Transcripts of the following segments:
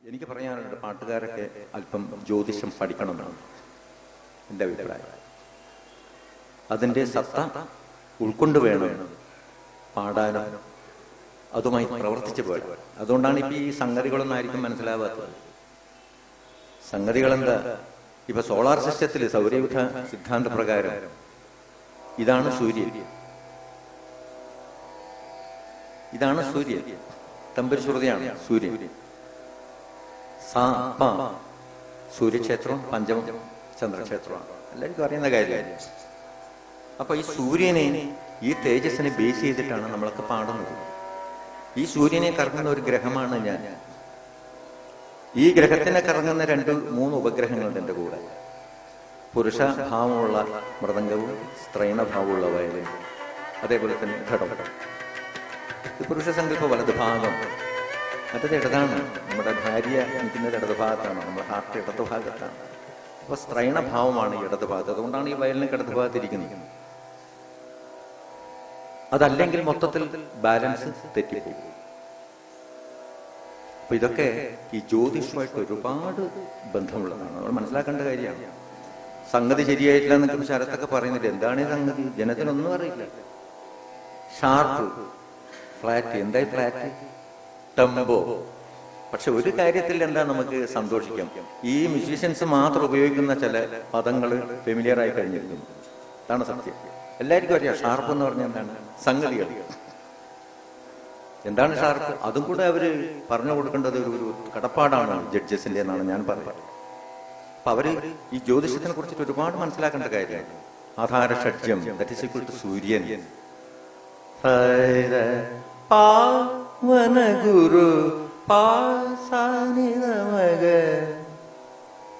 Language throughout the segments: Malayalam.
എനിക്ക് പറയാനുണ്ട്, പാട്ടുകാരൊക്കെ അല്പം ജ്യോതിഷം പഠിക്കണമെന്നാണ് എൻ്റെ അഭിപ്രായം. അതിൻ്റെ സത്ത ഉൾക്കൊണ്ട് വേണം പാടാനും അതുമായി പ്രവർത്തിച്ചു പോരാ. അതുകൊണ്ടാണ് ഇപ്പം ഈ സംഗതികളൊന്നും ആയിരിക്കും മനസ്സിലാവാത്തത്. സംഗതികളെന്താ? ഇപ്പൊ സോളാർ സിസ്റ്റത്തിൽ സൗരയൂഥ സിദ്ധാന്ത പ്രകാരം ഇതാണ് സൂര്യൻ, ഇതാണ് സൂര്യൻ, തമ്പുരു ശ്രുതിയാണ് സൂര്യൻ. സൂര്യക്ഷേത്രം പഞ്ചമ ചന്ദ്രക്ഷേത്രമാണ്, എല്ലാവർക്കും അറിയുന്ന കാര്യമാണ്. അപ്പൊ ഈ സൂര്യനെ, ഈ തേജസ്സിനെ ബേസ് ചെയ്തിട്ടാണ് നമ്മളൊക്കെ പാടുന്നത്. ഈ സൂര്യനെ കറങ്ങുന്ന ഒരു ഗ്രഹമാണ് ഞാൻ. ഈ ഗ്രഹത്തിനെ കറങ്ങുന്ന 2-3 ഉപഗ്രഹങ്ങളുണ്ട് എൻ്റെ കൂടെ. പുരുഷ ഭാവമുള്ള മൃദംഗവും സ്ത്രൈണഭാവമുള്ള വയലിൻ, അതേപോലെ തന്നെ ഘടം. ഇത് പുരുഷ സങ്കല്പ വലത് ഭാഗം, മറ്റത് ഇടതാണ്. നമ്മുടെ ഭാര്യ നിൽക്കുന്നത് ഇടത് ഭാഗത്താണ്, നമ്മുടെ ഹാർട്ട് ഇടത് ഭാഗത്താണ്. അപ്പൊ സ്ത്രൈണഭാവമാണ് ഇടത് ഭാഗത്ത്. അതുകൊണ്ടാണ് ഈ വയലിന് ഇടത് ഭാഗത്തിരിക്കുന്നത്. അതല്ലെങ്കിൽ മൊത്തത്തിൽ ബാലൻസ് തെറ്റിപ്പോകും. അപ്പൊ ഇതൊക്കെ ഈ ജ്യോതിഷമായിട്ട് ഒരുപാട് ബന്ധമുള്ളതാണ്, നമ്മൾ മനസ്സിലാക്കേണ്ട കാര്യമാണ്. സംഗതി ശരിയായിട്ടില്ല എന്നൊക്കെ ശരത്തൊക്കെ പറയുന്നില്ല. എന്താണ് ഈ സംഗതി? ജനത്തിനൊന്നും അറിയില്ല. ഷാർപ്പ്, ഫ്ലാറ്റ്, എന്തായി ഫ്ലാറ്റ്, ടെമ്പോ. പക്ഷെ ഒരു കാര്യത്തിൽ എന്താ നമുക്ക് സന്തോഷിക്കാം, ഈ മ്യൂസീഷ്യൻസ് മാത്രം ഉപയോഗിക്കുന്ന ചില പദങ്ങൾ ഫെമിലിയർ ആയി കഴിഞ്ഞിരിക്കുന്നു. അതാണ് സത്യം. എല്ലാവർക്കും അറിയാം ഷാർപ്പ് എന്ന് പറഞ്ഞാൽ എന്താണ്. സംഗതികൾ എന്താണ് ഷാർപ്പ്, അതും കൂടെ അവര് പറഞ്ഞു കൊടുക്കേണ്ടത് ഒരു കടപ്പാടാണ് ജഡ്ജസിന്റെ എന്നാണ് ഞാൻ പറയുന്നത്. അപ്പൊ അവര് ഈ ജ്യോതിഷത്തിനെ കുറിച്ചിട്ട് ഒരുപാട് മനസ്സിലാക്കേണ്ട കാര്യമാണ്. ആധാര ഷഡ്ജം, ദാറ്റ് ഈസ് ഈക്വൽ ടു സൂര്യൻ. പാവന ഗുരു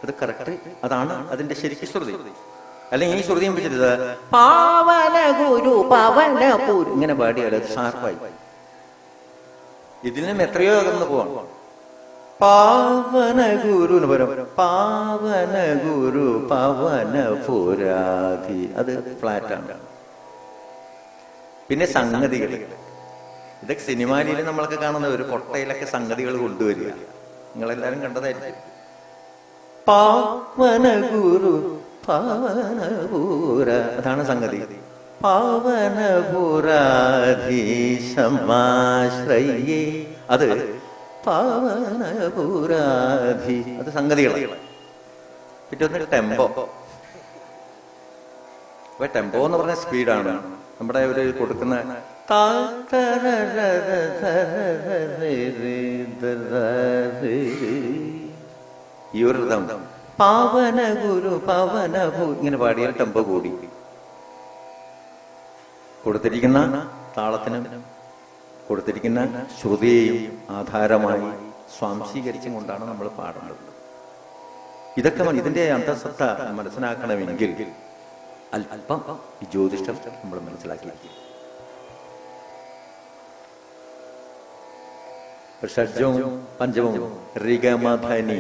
അത് കറക്റ്റ്, അതാണ് അതിന്റെ ശരിക്കും ശ്രുതി. അല്ലെങ്കിൽ ഈ ശ്രുതിയും പിടിച്ചിട്ട് പാവന ഗുരു പവന പൂരു ഇങ്ങനെ പാടിയാൽ അത് ഷാർപ്പായി. ഇതിനും എത്രയോ അകന്ന് പോവാണ്. പാവന ഗുരു എന്ന് പറയും, പാവന ഗുരു പവന പുരാധി, അത് ഫ്ലാറ്റാണ്. പിന്നെ സംഗതികൾ, ഇതൊക്കെ സിനിമാലിയിൽ നമ്മളൊക്കെ കാണുന്ന ഒരു കൊട്ടയിലൊക്കെ സംഗതികൾ കൊണ്ടുവരിക, നിങ്ങളെല്ലാരും കണ്ടതായിരിക്കും. പാവന ഗുരു പവനപൂര, അതാണ് സംഗതി. പാവനപുരാധീശമാശ്രയേ, അത് പാവനപുരാധി, അത് സംഗതികളാണ്. പിറ്റൊന്നൊരു ടെമ്പോ. അപ്പൊ ടെമ്പോ എന്ന് പറഞ്ഞ സ്പീഡാണ്. നമ്മുടെ ഒരു കൊടുക്കുന്ന ഈ ഒരു ഋതം പാവന ഗുരു പവന ഭൂ ഇങ്ങനെ പാടിയാൽ ടെമ്പോ കൂടി. കൊടുത്തിരിക്കുന്ന താളത്തിനും കൊടുത്തിരിക്കുന്ന ശ്രുതിയെയും ആധാരമായി സ്വാംശീകരിച്ചും കൊണ്ടാണ് നമ്മൾ പാടുന്നത്. ഇതൊക്കെ ഇതിന്റെ അന്തസത്ത മനസ്സിലാക്കണമെങ്കിൽ അല്പം ഈ ജ്യോതിഷം നമ്മൾ മനസ്സിലാക്കിയിരിക്കും. ഷഡ്ജവും പഞ്ചമവും ഋഗമധനി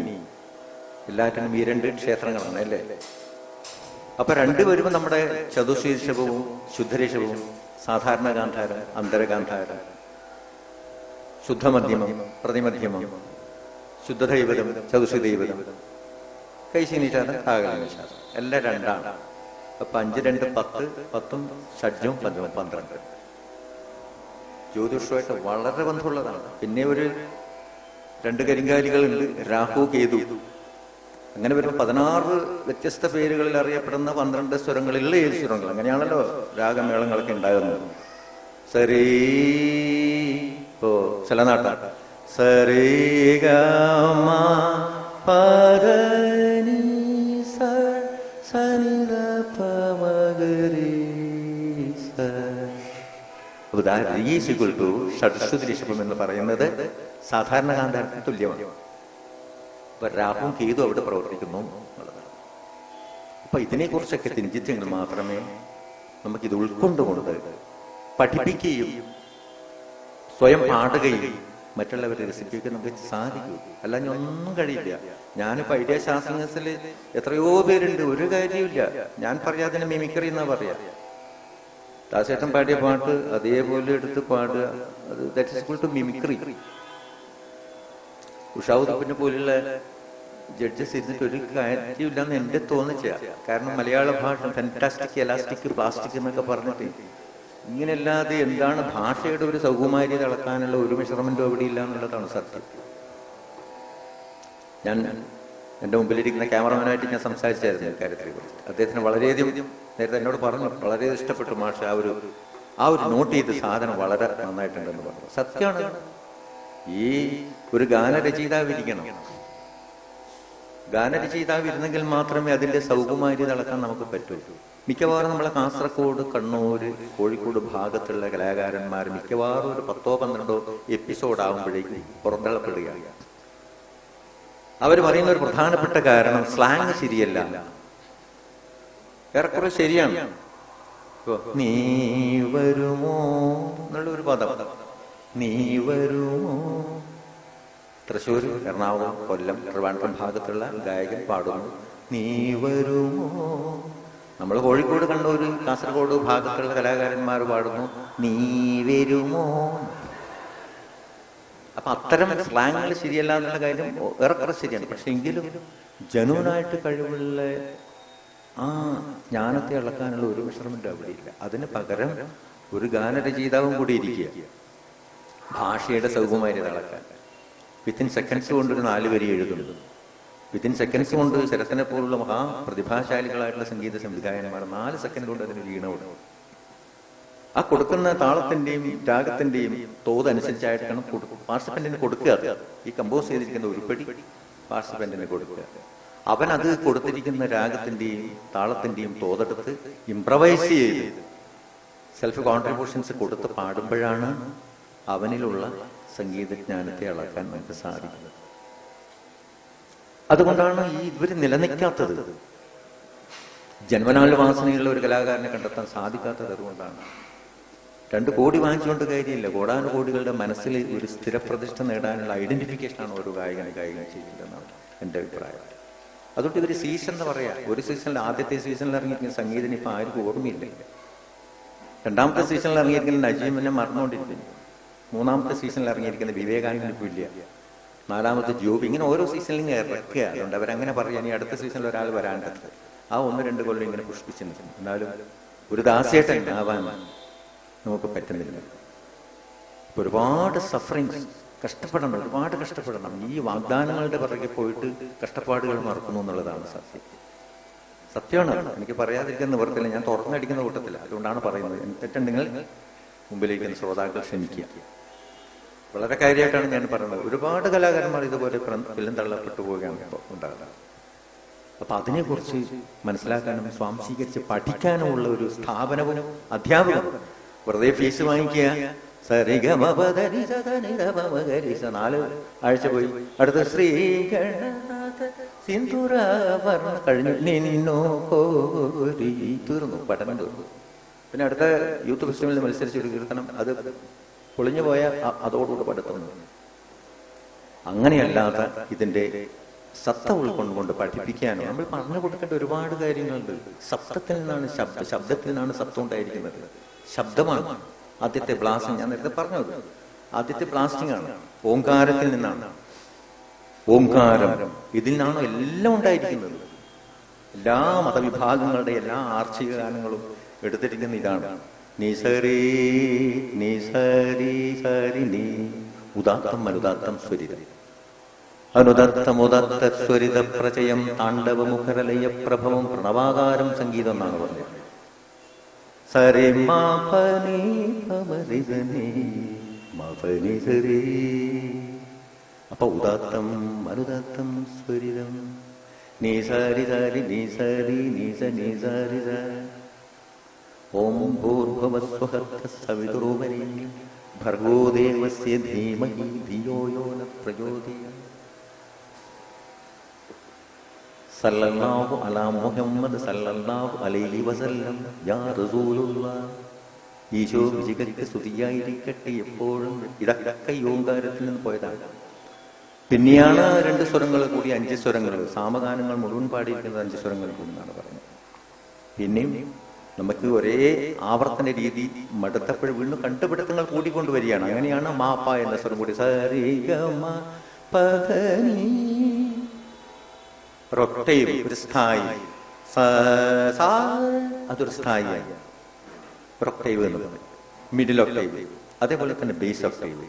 എല്ലാറ്റിനും ഈ 2 ക്ഷേത്രങ്ങളാണ് അല്ലേ. അപ്പൊ 2 വരുമ്പോൾ നമ്മുടെ ചതുശീർഷവും ശുദ്ധരീഷവും, സാധാരണ ഗാന്ധാരം, അന്തരഗാന്ധാരം, ശുദ്ധമധ്യമം, പ്രതിമധ്യമം, ശുദ്ധദൈവതം, ചതുശീദൈവതം, കൈശിനിഷാദം, കാകലനിഷാദം, എല്ലാം 2ആണ്. അപ്പൊ 5, 2, 10, 10ഉം ഷഡ്ജവും പഞ്ചമവും 12. ജ്യോതിഷമായിട്ട് വളരെ ബന്ധമുള്ളതാണ്. പിന്നെ ഒരു 2 കരിങ്കാലികളുണ്ട്, രാഹു കേതു. അങ്ങനെ വരുമ്പോൾ 16 വ്യത്യസ്ത പേരുകളിൽ അറിയപ്പെടുന്ന 12 സ്വരങ്ങളിലുള്ള 7 സ്വരങ്ങൾ. അങ്ങനെയാണല്ലോ രാഗമേളങ്ങളൊക്കെ ഉണ്ടാകുന്നത്. സരീ, ഇപ്പോ ചില നാട്ട സരീ ഗമ പദനി സനിധ പമഗരി സ. ഷഡ്ശ്രുതിരിഷഭം എന്ന് പറയുന്നത് സാധാരണ ഗാന്ധാരത്തിന് തുല്യമാണ്. അപ്പൊ രാഹുവും കേതു അവിടെ പ്രവർത്തിക്കുന്നു എന്നുള്ളതാണ്. അപ്പൊ ഇതിനെക്കുറിച്ചൊക്കെ ചിന്തിച്ചെങ്കിൽ മാത്രമേ നമുക്കിത് ഉൾക്കൊണ്ടുകൊണ്ട് പഠിപ്പിക്കുകയും സ്വയം പാടുകയും മറ്റുള്ളവരെ രസിപ്പിക്കാൻ നമുക്ക് സാധിക്കൂ. അല്ലാതെ ഒന്നും കഴിയില്ല. ഞാനിപ്പോ ഐഡിയ ശാസ്ത്രത്തിൽ എത്രയോ പേരുണ്ട്, ഒരു കാര്യമില്ല. ഞാൻ പറയാതിനെ മിമിക്രി എന്നാ പറയാ. ദാസേട്ടൻ പാടിയ പാട്ട് അതേപോലെ എടുത്ത് പാടുക, അത് that is equal to mimicry. ഉഷാവുദ്ദീപിനെ പോലുള്ള ജഡ്ജസ് ഇരുന്നിട്ട് ഒരു കാര്യമില്ലെന്ന് എൻ്റെ തോന്നിച്ച. കാരണം മലയാള ഭാഷ ഫാന്റാസ്റ്റിക്, എലാസ്റ്റിക്, പ്ലാസ്റ്റിക് എന്നൊക്കെ പറഞ്ഞിട്ട് ഇങ്ങനെയല്ലാതെ എന്താണ് ഭാഷയുടെ ഒരു സൗകുമാര്യത അളക്കാനുള്ള ഒരു മെഷർമെന്റും അവിടെ ഇല്ല എന്നുള്ളതാണ് സത്യം. ഞാൻ എൻ്റെ മുമ്പിലിരിക്കുന്ന ക്യാമറമാനായിട്ട് ഞാൻ സംസാരിച്ചായിരുന്നു ഇക്കാര്യത്തെ കുറിച്ച്. അദ്ദേഹത്തിന് വളരെയധികം നേരത്തെ എന്നോട് പറഞ്ഞു, വളരെ ഇഷ്ടപ്പെട്ടു മാഷ, ആ ഒരു നോട്ട് ചെയ്ത സാധനം വളരെ നന്നായിട്ടുണ്ടെന്ന് പറഞ്ഞു. സത്യമാണ്. ഈ ഒരു ഗാനരചയിതാവിരിക്കണം. ഗാനരചയിതാവിരുന്നെങ്കിൽ മാത്രമേ അതിന്റെ സൗകുമാര്യത അളക്കാൻ നമുക്ക് പറ്റൂ. മിക്കവാറും നമ്മളെ കാസർഗോഡ്, കണ്ണൂര്, കോഴിക്കോട് ഭാഗത്തുള്ള കലാകാരന്മാർ മിക്കവാറും ഒരു 10-12 എപ്പിസോഡ് ആകുമ്പോഴേക്കും പുറന്തള്ളപ്പെടുകയാണ്. അവർ പറയുന്ന ഒരു പ്രധാനപ്പെട്ട കാരണം സ്ലാങ് ശരിയല്ല. ഏറെക്കുറെ ശരിയാണ്. നീ വരുമോ എന്നുള്ളൊരു പദം, നീ വരുമോ, തൃശ്ശൂർ, എറണാകുളം, കൊല്ലം, ട്രിവാൻഡ്രം ഭാഗത്തുള്ള ഗായകൻ പാടുന്നു നീ വരുമോ. നമ്മൾ കോഴിക്കോട്, കണ്ണൂർ, കാസർഗോഡ് ഭാഗത്തുള്ള കലാകാരന്മാർ പാടുന്നു നീ വരുമോ. അപ്പൊ അത്തരം സ്ലാങ്ങുകൾ ശരിയല്ല എന്നുള്ള കാര്യം ഏറെക്കുറെ ശരിയാണ്. പക്ഷെ എങ്കിലും ജനുവനായിട്ട് കഴിവുള്ള ആ ജ്ഞാനത്തെ അളക്കാനുള്ള ഒരു മെഷർമെന്റ് അവിടെ ഇല്ല. അതിന് പകരം ഒരു ഗാനരചയിതാവും കൂടി ഇരിക്കുക, ഭാഷയുടെ സൗകുമാര്യത അളക്കാൻ. വിത്തിൻ സെക്കൻഡ്സ് കൊണ്ട് ഒരു 4 വരി എഴുതുന്നത്, വിത്തിൻ സെക്കൻഡ്സ് കൊണ്ട് ശരത്തിനെ പോലുള്ള മഹാപ്രതിഭാശാലികളായിട്ടുള്ള സംഗീത സംവിധായകന്മാർ 4 സെക്കൻഡ് കൊണ്ട് അതിന് വീണ കൊടുക്കും. ആ കൊടുക്കുന്ന താളത്തിന്റെയും രാഗത്തിന്റെയും തോതനുസരിച്ചായിട്ടാണ് പാർട്ടിസിപ്പന്റിന് കൊടുക്കുക. ഈ കമ്പോസ് ചെയ്തിരിക്കുന്ന ഉരുപ്പടി പാർട്ടിസിപ്പന്റിന് കൊടുക്കുക. അവൻ അത് കൊടുത്തിരിക്കുന്ന രാഗത്തിന്റെയും താളത്തിന്റെയും തോതെടുത്ത് ഇംപ്രവൈസ് ചെയ്ത് സെൽഫ് കോൺട്രിബ്യൂഷൻസ് കൊടുത്ത് പാടുമ്പോഴാണ് അവനിലുള്ള സംഗീതജ്ഞാനത്തെ അളക്കാൻ നമുക്ക് സാധിക്കുന്നത്. അതുകൊണ്ടാണ് ഇവര് നിലനിൽക്കാത്തത്. ജന്മനാൾ വാസനയുള്ള ഒരു കലാകാരനെ കണ്ടെത്താൻ സാധിക്കാത്തത് അതുകൊണ്ടാണ്. 2 കോടി വാങ്ങിച്ചുകൊണ്ട് കാര്യമില്ല. കോടാനുകോടികളുടെ മനസ്സിൽ ഒരു സ്ഥിരപ്രതിഷ്ഠ നേടാനുള്ള ഐഡന്റിഫിക്കേഷനാണ് ഓരോ ഗായകൻ ചെയ്യേണ്ടതെന്നാണ് എൻ്റെ അഭിപ്രായം. അതുകൊണ്ട് ഇവര് സീസൺ എന്ന് പറയാം. ഒരു സീസണിൽ, ആദ്യത്തെ സീസണിൽ ഇറങ്ങിയിരിക്കുന്ന സംഗീതം ഇപ്പൊ ആർക്കും ഓർമ്മയില്ല. 2ാമത്തെ സീസണിൽ ഇറങ്ങിയിരിക്കുന്ന നജീമിനെ മറന്നുകൊണ്ടിരിക്കുന്നു. 3ാമത്തെ സീസണിൽ ഇറങ്ങിയിരിക്കുന്ന വിവേകാനന്ദൻ ഇപ്പൊ ഇല്ല. 4ാമത്തെ ജോബി. ഇങ്ങനെ ഓരോ സീസണിലും ഇറക്കുക. അതുകൊണ്ട് അവരങ്ങനെ പറയാം ഇനി അടുത്ത സീസണിൽ ഒരാൾ വരാണ്ടത്. ആ 1-2 കൊല്ലം ഇങ്ങനെ പുഷ്പിച്ചു നിൽക്കും. എന്നാലും ഒരു ദാസേട്ടൻ ആവാൻ നമുക്ക് പറ്റുന്നില്ല. ഒരുപാട് സഫറിങ്സ്, കഷ്ടപ്പെടണം, ഒരുപാട് കഷ്ടപ്പെടണം. ഈ വാഗ്ദാനങ്ങളുടെ പിറകെ പോയിട്ട് കഷ്ടപ്പാടുകൾ മറക്കുന്നു എന്നുള്ളതാണ് സത്യം. സത്യമാണ്. എനിക്ക് പറയാതിരിക്കുന്ന നിവർത്തില്ല. ഞാൻ തുറന്നടിക്കുന്ന കൂട്ടത്തില്ല. അതുകൊണ്ടാണ് പറയുന്നത്. തെറ്റുണ്ടെങ്കിൽ മുമ്പിലേക്കുന്ന ശ്രോതാക്കൾ ക്ഷമിക്കുക. വളരെ കാര്യമായിട്ടാണ് ഞാൻ പറയുന്നത്. ഒരുപാട് കലാകാരന്മാർ ഇതുപോലെ പിന്തള്ളപ്പെട്ടു പോവുകയാണ് ഇപ്പോൾ ഉണ്ടാകുന്നത്. അപ്പൊ അതിനെക്കുറിച്ച് മനസ്സിലാക്കാനും സ്വാംശീകരിച്ച് പഠിക്കാനുമുള്ള ഒരു സ്ഥാപനവും അധ്യാപകരും. വെറുതെ ഫീസ് വാങ്ങിക്കുക, 4 ആഴ്ച പോയി, അടുത്ത ശ്രീഗണനാഥ സിന്ദൂരാഭരണ കഴിഞ്ഞു നിന്നോ കോരി തീർന്നു, പഠനം തീർന്നു. പിന്നെ അടുത്ത യൂത്ത് ഫെസ്റ്റിവലിൽ മത്സരിച്ച ഒരു കീർത്തനം, അത് പൊളിഞ്ഞു പോയ അതോടുകൂടി പഠിത്തം. അങ്ങനെയല്ലാതെ ഇതിന്റെ സത്ത ഉൾക്കൊണ്ടുകൊണ്ട് പഠിപ്പിക്കാനോ നമ്മൾ പറഞ്ഞു കൊടുക്കേണ്ട ഒരുപാട് കാര്യങ്ങളുണ്ട്. ശബ്ദത്തിൽ നിന്നാണ് ശബ്ദത്തിൽ നിന്നാണ് സത്വം ഉണ്ടായിരിക്കുന്നത്. ശബ്ദമാണ് ആദ്യത്തെ ബ്ലാസ്റ്റിംഗ്. ഞാൻ നേരത്തെ പറഞ്ഞത് ആദ്യത്തെ ബ്ലാസ്റ്റിംഗ് ആണ്. ഓംകാരത്തിൽ നിന്നാണ്. ഓംകാരം, ഇതിൽ നിന്നാണ് എല്ലാം ഉണ്ടായിരിക്കുന്നത്. എല്ലാ മതവിഭാഗങ്ങളുടെ എല്ലാ ആർഷിക ഗാനങ്ങളും എടുത്തിരിക്കുന്ന ഇതാണ്. നിസരി നിസരി സരി നീ ഉദാത്തം അനുദാത്തം സ്വരിതം അനുദത്തമുദത്ത സ്വരിത പ്രചയം താണ്ഡവമുഖരലയ പ്രഭവം പ്രണവാകാരം സംഗീതം എന്നാണ് പറഞ്ഞത്. സരി മാപനി പമരിസനി മപനി സരി. അപ്പൊ ഉദാത്തം അനുദാത്തം സ്വരിതം നീ സരി സരി നീ സരി നീ സ നീ സരി സ. ഓം ഭൂർഭുവസ്വഃ സവിതുർവരെണ്യം ഭർഗോ ദേവസ്യ ധീമഹി ധിയോ യോ ന പ്രചോദയാത്. സല്ലല്ലാഹു അലാ മുഹമ്മദ് സല്ലല്ലാഹു അലൈഹി വസല്ലം യാ റസൂലുള്ളാഹ്. ഈശോ വിശിഖയ്ക്ക് സ്തുതിയായിരിക്കട്ടെ എപ്പോഴും. ഇതൊക്കെ ഈ ഓംകാരത്തിൽ നിന്ന് പോയതാണ്. പിന്നെയാണ് 2 സ്വരങ്ങൾ കൂടി 5 സ്വരങ്ങൾ. സാമഗാനങ്ങൾ മുഴുവൻ പാടിയിരിക്കുന്നത് 5 സ്വരങ്ങൾ കൂടി എന്നാണ് പറഞ്ഞത്. പിന്നെയും നമുക്ക് ഒരേ ആവർത്തന രീതി മടുത്തപ്പോൾ വീണ്ടും കണ്ടുപിടുത്തങ്ങൾ കൂടിക്കൊണ്ടുവരികയാണ്. അങ്ങനെയാണ് മാപ്പ എന്ന സ്വരം കൂടി സരി ഗ മ പദനി ഒക്ടേവ്, ഒരു സ്ഥായി, അതൊരു സ്ഥായിയായി ഒക്ടേവ് എന്ന് പറയും. മിഡിൽ ഒക്ടേവ്, അതേപോലെ തന്നെ ബേസ് ഒക്ടേവ്,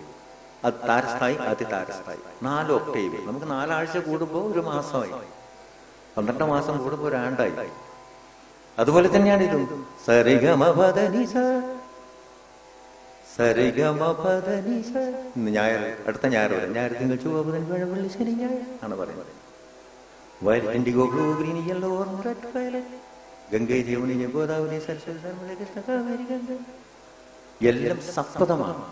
അത് താരസ്ഥായി, ആദ്യ താരസ്ഥായി. 4 ഒക്ടേവ്. നമുക്ക് 4 ആഴ്ച കൂടുമ്പോൾ ഒരു മാസമായി, 12 മാസം കൂടുമ്പോൾ ഒരു ആണ്ടായി. അതുപോലെ തന്നെയാണ് ഇതും. സരിഗമ പദനി സരിഗമ പദനി. ഞായർ, അടുത്ത ഞായർ വരെ, ഞായർ തിങ്കൾ ചൊവ്വ ബുധൻ വ്യാഴം വെള്ളി ശനി ഞായർ ആണ് പറയുന്നത്. Violet, indigo, blue, green, yellow, orange, red, violet, Gangai, Yamuna, Godavari, Saraswati, Narmada, Krishna, Kaveri, Ganga, എല്ലാം സപ്തമാണ്.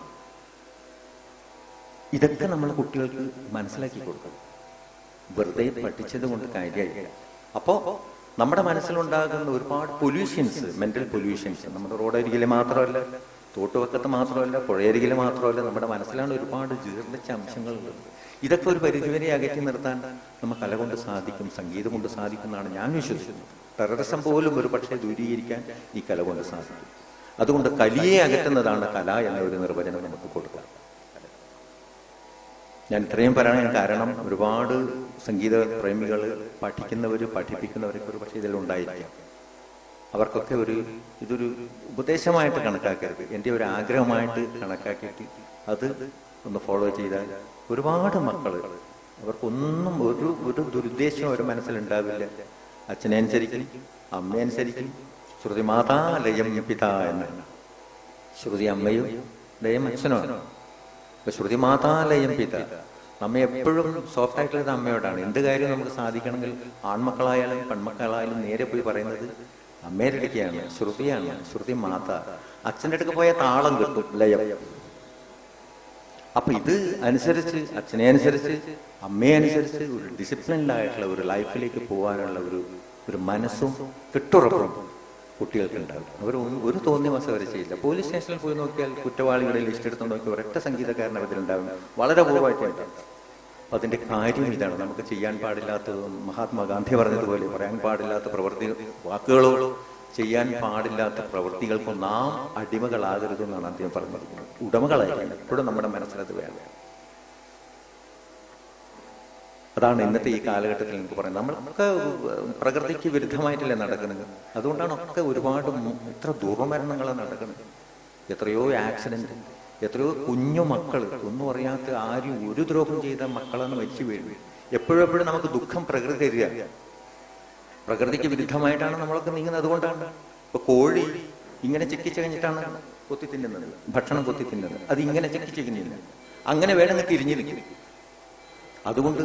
ഇതൊക്കെ നമ്മളെ കുട്ടികൾക്ക് മനസ്സിലാക്കി കൊടുക്കണം. വെറുതെ പഠിച്ചത് കൊണ്ട് കാര്യമായില്ല. അപ്പോ നമ്മുടെ മനസ്സിലുണ്ടാകുന്ന ഒരുപാട് പൊല്യൂഷൻസ്, മെന്റൽ പൊല്യൂഷൻസ്, നമ്മുടെ റോഡരികില് മാത്രമല്ല, തോട്ടുവക്കത്ത് മാത്രമല്ല, പുഴയരികിൽ മാത്രമല്ല, നമ്മുടെ മനസ്സിലാണ് ഒരുപാട് ജീർണിച്ച അംശങ്ങളുള്ളത്. ഇതൊക്കെ ഒരു പരിധിവരെ അകറ്റി നിർത്താൻ നമുക്ക് കല കൊണ്ട് സാധിക്കും, സംഗീതം കൊണ്ട് സാധിക്കും എന്നാണ് ഞാൻ വിശ്വസിക്കുന്നത്. ടെററിസം പോലും ഒരു പക്ഷേ ദൂരീകരിക്കാൻ ഈ കല കൊണ്ട് സാധിക്കും. അതുകൊണ്ട് കലിയെ അകറ്റുന്നതാണ് കല എന്ന ഒരു നിർവചനം നമുക്ക് കൊടുക്കാം. ഞാൻ ഇത്രയും പറയാൻ കാരണം ഒരുപാട് സംഗീത പ്രേമികൾ, പഠിക്കുന്നവർ, പഠിപ്പിക്കുന്നവരൊക്കെ ഒരു പക്ഷേ ഇതിലുണ്ടായിരിക്കാം. അവർക്കൊക്കെ ഇതൊരു ഉപദേശമായിട്ട് കണക്കാക്കരുത്, എൻ്റെ ഒരു ആഗ്രഹമായിട്ട് കണക്കാക്കിയിട്ട് അത് ഒന്ന് ഫോളോ ചെയ്താൽ ഒരുപാട് മക്കൾ, അവർക്കൊന്നും ഒരു ദുരുദ്ദേശം ഒരു മനസ്സിലുണ്ടാവില്ല. അച്ഛനെ അനുസരിക്കും, അമ്മയെ അനുസരിക്കും. ശ്രുതി മാതാ ലയം പിതാ എന്നാണ്. ശ്രുതി അമ്മയും ലയം അച്ഛനുമാണ്. ഇപ്പൊ ശ്രുതി മാതാ ലയം പിത, നമ്മെ എപ്പോഴും സോഫ്റ്റ് ആയിട്ടുള്ളത് അമ്മയോടാണ്. എന്ത് കാര്യം നമുക്ക് സാധിക്കണമെങ്കിൽ ആൺമക്കളായാലും പെൺമക്കളായാലും നേരെ പോയി പറയുന്നത് അമ്മയുടെ അടുക്കാണ്, ശ്രുതിയാണ്, ശ്രുതി മാത. അച്ഛൻ്റെ അടുക്ക് പോയാൽ താളം കിട്ടും, ലയം. അപ്പൊ ഇത് അനുസരിച്ച്, അച്ഛനെ അനുസരിച്ച്, അമ്മയെ അനുസരിച്ച് ഒരു ഡിസിപ്ലിൻഡായിട്ടുള്ള ഒരു ലൈഫിലേക്ക് പോകാനുള്ള ഒരു മനസ്സും കെട്ടുറപ്പും കുട്ടികൾക്ക് ഉണ്ടാവും. ഒരു തോന്നിയ മാസം അവരെ ചെയ്യില്ല. പോലീസ് സ്റ്റേഷനിൽ പോയി നോക്കിയാൽ കുറ്റവാളികളെ ലിസ്റ്റ് എടുത്ത് നോക്കി ഒരൊറ്റ സംഗീതക്കാരൻ അവരിലുണ്ടാവും, വളരെ പൂർവ്വമായിട്ടുണ്ടാവും. അപ്പൊ അതിന്റെ കാര്യം ഇതാണ്. നമുക്ക് ചെയ്യാൻ പാടില്ലാത്തതും, മഹാത്മാഗാന്ധി പറഞ്ഞതുപോലെ പറയാൻ പാടില്ലാത്ത പ്രവൃത്തി, വാക്കുകളോ ചെയ്യാൻ പാടില്ലാത്ത പ്രവൃത്തികൾക്കും നാം അടിമകളാകരുതെന്നാണ് അദ്ദേഹം പറഞ്ഞിരിക്കുന്നത്. ഉടമകളായിരിക്കണം എപ്പോഴും നമ്മുടെ മനസ്സിലത് വേണം. അതാണ് ഇന്നത്തെ ഈ കാലഘട്ടത്തിൽ എനിക്ക് പറയുന്നത്. നമ്മളൊക്കെ പ്രകൃതിക്ക് വിരുദ്ധമായിട്ടല്ലേ നടക്കുന്നത്. അതുകൊണ്ടാണ് ഒക്കെ ഒരുപാട് എത്ര ദുർമരണങ്ങളാണ് നടക്കുന്നത്. എത്രയോ ആക്സിഡന്റ്, എത്രയോ കുഞ്ഞു മക്കൾ, ഒന്നും അറിയാത്ത ആരും ഒരു ദ്രോഹം ചെയ്ത മക്കളെന്ന് വെച്ച് വീഴും. എപ്പോഴും നമുക്ക് ദുഃഖം പ്രകൃതി തരിക. പ്രകൃതിക്ക് വിരുദ്ധമായിട്ടാണ് നമ്മളൊക്കെ നീങ്ങുന്നത്. അതുകൊണ്ടാണ് ഇപ്പൊ കോഴി ഇങ്ങനെ ചെക്കിച്ച് കഴിഞ്ഞിട്ടാണ് കൊത്തി തിന്നുന്നത്, ഭക്ഷണം കൊത്തി തിന്നുന്നത്. അത് ഇങ്ങനെ ചെക്കിച്ച് തിന്നില്ല, അങ്ങനെ വേണമെങ്കിൽ തിരിഞ്ഞിരിക്കും. അതുകൊണ്ട്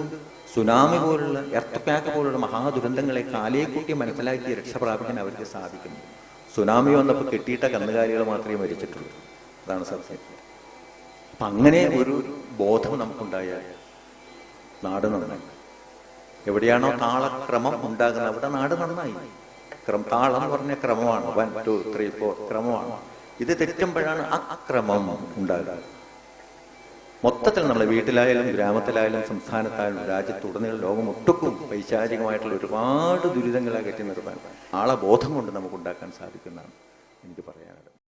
സുനാമി പോലുള്ള, എർത്ത് പാക്ക് പോലുള്ള മഹാദുരന്തങ്ങളെ കാലേക്കൂട്ടി മനസ്സിലാക്കി രക്ഷപ്രാപിക്കാൻ അവർക്ക് സാധിക്കുന്നു. സുനാമി വന്നപ്പോൾ കെട്ടിയിട്ട കന്നുകാലികൾ മാത്രമേ മരിച്ചിട്ടുള്ളൂ. അതാണ് സത്യം. അപ്പൊ അങ്ങനെ ഒരു ബോധം നമുക്കുണ്ടായാൽ നാട് നന്നായി. എവിടെയാണോ താളക്രമം ഉണ്ടാകുന്നത് അവിടെ നാട് നന്നായി. താളം എന്ന് പറഞ്ഞ ക്രമമാണ്, 1 2 3 4 ക്രമമാണ്. ഇത് തെറ്റുമ്പോഴാണ് അക്രമം ഉണ്ടാകുക. മൊത്തത്തിൽ നമ്മളെ വീട്ടിലായാലും ഗ്രാമത്തിലായാലും സംസ്ഥാനത്തായാലും രാജ്യത്തുടനീളം ലോകം ഒട്ടുക്കും പൈശാചികമായിട്ടുള്ള ഒരുപാട് ദുരിതങ്ങളെ കയറ്റി നിർത്താൻ ആളെ ബോധം കൊണ്ട് നമുക്ക് ഉണ്ടാക്കാൻ സാധിക്കുന്നതാണ് എനിക്ക് പറയുന്നത്.